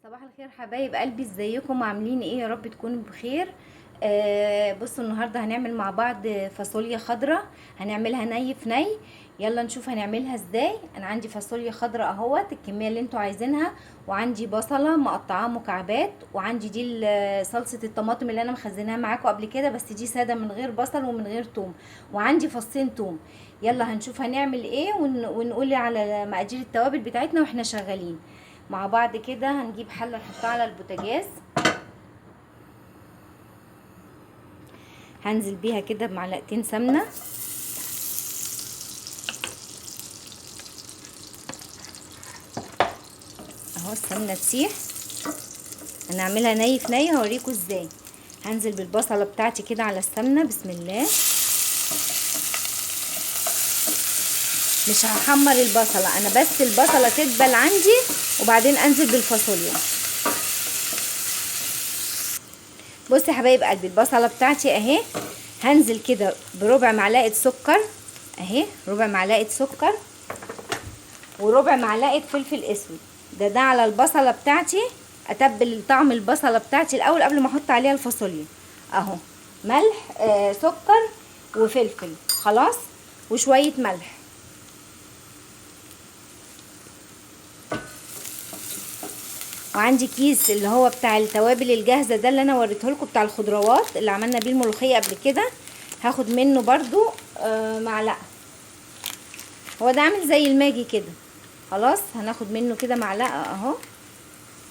صباح الخير حبايب قلبي، ازيكم؟ عاملين ايه؟ يا رب تكونوا بخير. بصوا النهارده هنعمل مع بعض فاصوليا خضراء. هنعملها ني في ني. يلا نشوف هنعملها ازاي. انا عندي فاصوليا خضراء اهوت الكميه اللي انتوا عايزينها، وعندي بصله مقطعاها مكعبات، وعندي دي صلصه الطماطم اللي انا مخزناها معاكم قبل كده، بس دي ساده من غير بصل ومن غير توم، وعندي فصين توم. يلا هنشوف هنعمل ايه ونقول على مقادير التوابل بتاعتنا واحنا شغالين مع بعض كده. هنجيب حله نحطها على البوتاجاز، هنزل بيها كده بمعلقتين سمنه اهو. السمنه تسيح، هنعملها ني في ني، هوريكم ازاي. هنزل بالبصله بتاعتي كده على السمنه، بسم الله. مش هحمر البصله انا، بس البصله تدبل عندي وبعدين انزل بالفاصوليا. بصي يا حبايب قلبي، البصله بتاعتي اهي. هنزل كده بربع معلقه سكر اهي، ربع معلقه سكر وربع معلقه فلفل اسود. ده على البصله بتاعتي. اتبل طعم البصله بتاعتي الاول قبل ما احط عليها الفاصوليا اهو. ملح، سكر وفلفل خلاص، وشويه ملح. وعندي كيس اللي هو بتاع التوابل الجاهزه ده اللي انا وريته لكم، بتاع الخضروات اللي عملنا بيه الملوخيه قبل كده. هاخد منه برضو معلقه. هو ده عامل زي الماجي كده. خلاص هناخد منه كده معلقه اهو،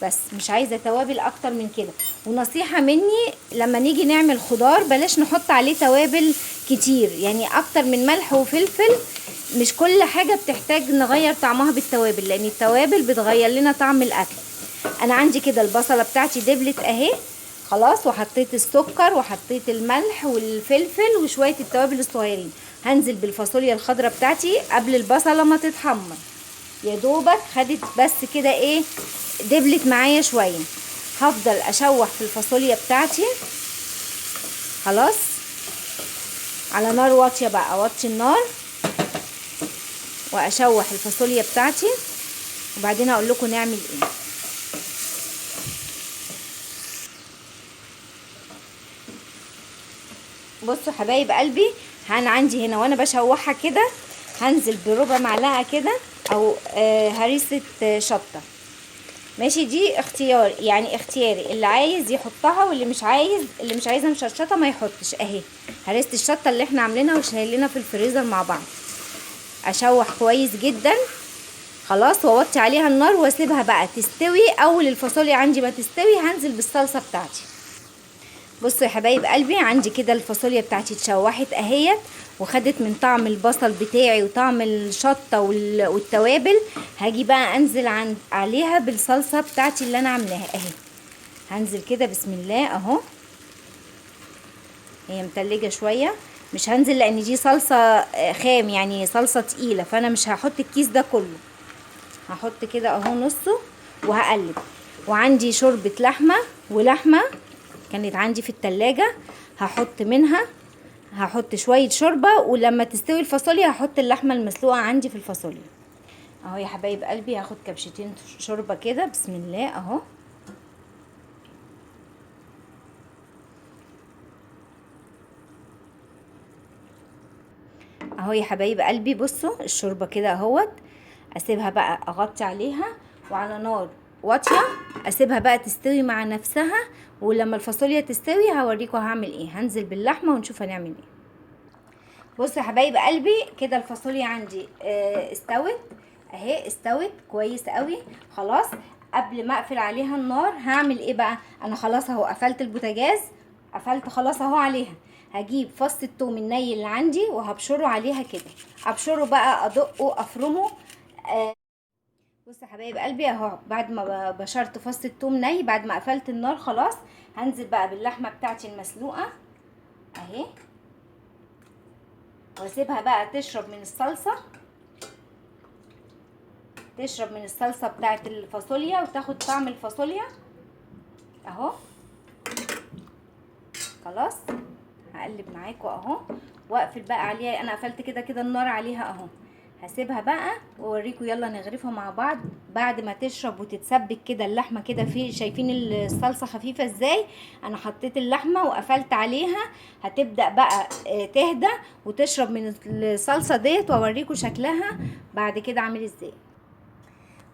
بس مش عايزه توابل اكتر من كده. ونصيحه مني، لما نيجي نعمل خضار بلاش نحط عليه توابل كتير، يعني اكتر من ملح وفلفل. مش كل حاجه بتحتاج نغير طعمها بالتوابل، لان التوابل بتغير لنا طعم الاكل. انا عندي كده البصله بتاعتي دبلت اهي خلاص، وحطيت السكر وحطيت الملح والفلفل وشويه التوابل الصغيرين. هنزل بالفاصوليا الخضراء بتاعتي قبل البصله ما تتحمر، يا دوبك خدت بس كده ايه، دبلت معايا شويه. هفضل اشوح في الفاصوليا بتاعتي خلاص، على نار واطيه بقى، اوطي النار واشوح الفاصوليا بتاعتي، وبعدين اقول لكم نعمل ايه. بصوا حبايب قلبي، عندي هنا وانا بشوحها كده هنزل بربع معلقه كده او هريسه شطه. ماشي، دي اختيار يعني اختياري، اللي عايز يحطها واللي مش عايز، اللي مش عايزه مشطشطه ما يحطش. اهي هريسه الشطه اللي احنا عاملينها وشايلينها في الفريزر مع بعض. اشوح كويس جدا خلاص، واوطي عليها النار واسيبها بقى تستوي. اول الفاصوليا عندي ما تستوي هنزل بالصلصه بتاعتي. بصوا يا حبايب قلبي، عندي كده الفاصوليا بتاعتي اتشوحت اهيت، وخدت من طعم البصل بتاعي وطعم الشطه والتوابل. هاجي بقى انزل عليها بالصلصه بتاعتي اللي انا عاملاها اهي. هنزل كده بسم الله اهو. هي متلجه شويه، مش هنزل لان دي صلصه خام، يعني صلصه تقيله، فانا مش هحط الكيس ده كله. هحط كده اهو نصه وهقلب. وعندي شوربه لحمه ولحمه كانت عندي في التلاجة، هحط منها، هحط شوية شوربة، ولما تستوي الفاصوليا هحط اللحمة المسلوقة عندي في الفاصوليا اهو. يا حبايب قلبي هاخد كبشتين شوربة كده بسم الله اهو. اهو يا حبايب قلبي، بصوا الشوربة كده اهوت. اسيبها بقى اغطي عليها وعلى نار واطيه، اسيبها بقى تستوي مع نفسها. ولما الفاصوليا تستوي هوريكم هعمل ايه. هنزل باللحمه ونشوف هنعمل ايه. بصوا يا حبايب قلبي، كده الفاصوليا عندي استوت اهي، استوت كويس قوي خلاص. قبل ما اقفل عليها النار هعمل ايه بقى؟ انا خلاص اهو قفلت البوتاجاز، قفلت خلاص اهو عليها. هجيب فص الثوم الني اللي عندي وهبشره عليها كده. ابشره بقى، ادقه، افرمه. بصوا يا حبايب قلبي اهو، بعد ما بشرت فص الثوم ني، بعد ما قفلت النار خلاص، هنزل بقى باللحمه بتاعتي المسلوقه اهي، واسيبها بقى تشرب من الصلصه، تشرب من الصلصه بتاعت الفاصوليا وتاخد طعم الفاصوليا اهو. خلاص هقلب معاكم اهو، واقفل بقى عليها. انا قفلت كده كده النار عليها اهو. هسيبها بقى واوريكم. يلا نغرفها مع بعض. بعد ما تشرب وتتسبك كده اللحمه كده، في شايفين الصلصه خفيفه ازاي؟ انا حطيت اللحمه وقفلت عليها، هتبدا بقى تهدى وتشرب من الصلصه ديت، واوريكم شكلها بعد كده عامل ازاي.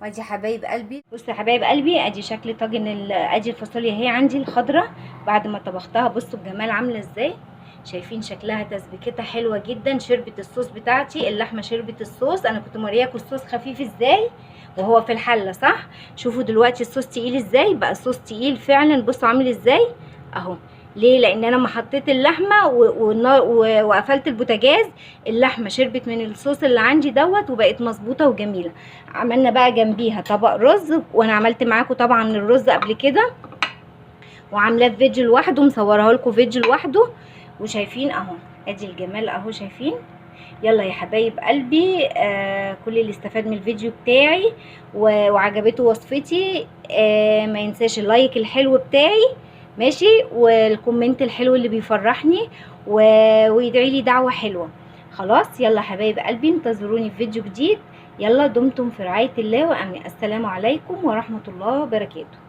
وادي حبايب قلبي، بصوا يا حبايب قلبي، ادي شكل طاجن ادي الفاصوليا اهي عندي الخضراء بعد ما طبختها. بصوا الجمال عامله ازاي، شايفين شكلها تسبيكتها حلوه جدا. شربت الصوص بتاعتي، اللحمه شربت الصوص. انا كنت مورياكم الصوص خفيف ازاي وهو في الحله، صح؟ شوفوا دلوقتي الصوص تقيل ازاي، بقى الصوص تقيل فعلا. بصوا عامل ازاي اهو. ليه؟ لان انا ما حطيت اللحمه وقفلت البوتاجاز، اللحمه شربت من الصوص اللي عندي دوت وبقت مظبوطه وجميله. عملنا بقى جنبيها طبق رز، وانا عملت معاكم طبعا الرز قبل كده وعاملاه في فيديو لوحده، مصوراه لكم فيديو لوحده. وشايفين اهو، ادي الجمال اهو، شايفين؟ يلا يا حبايب قلبي، كل اللي استفاد من الفيديو بتاعي وعجبته وصفتي ما ينساش اللايك الحلو بتاعي، ماشي، والكومنت الحلو اللي بيفرحني ويدعي لي دعوة حلوة. خلاص يلا حبايب قلبي، انتظروني في فيديو جديد. يلا دمتم في رعاية الله وأمنه. السلام عليكم ورحمة الله وبركاته.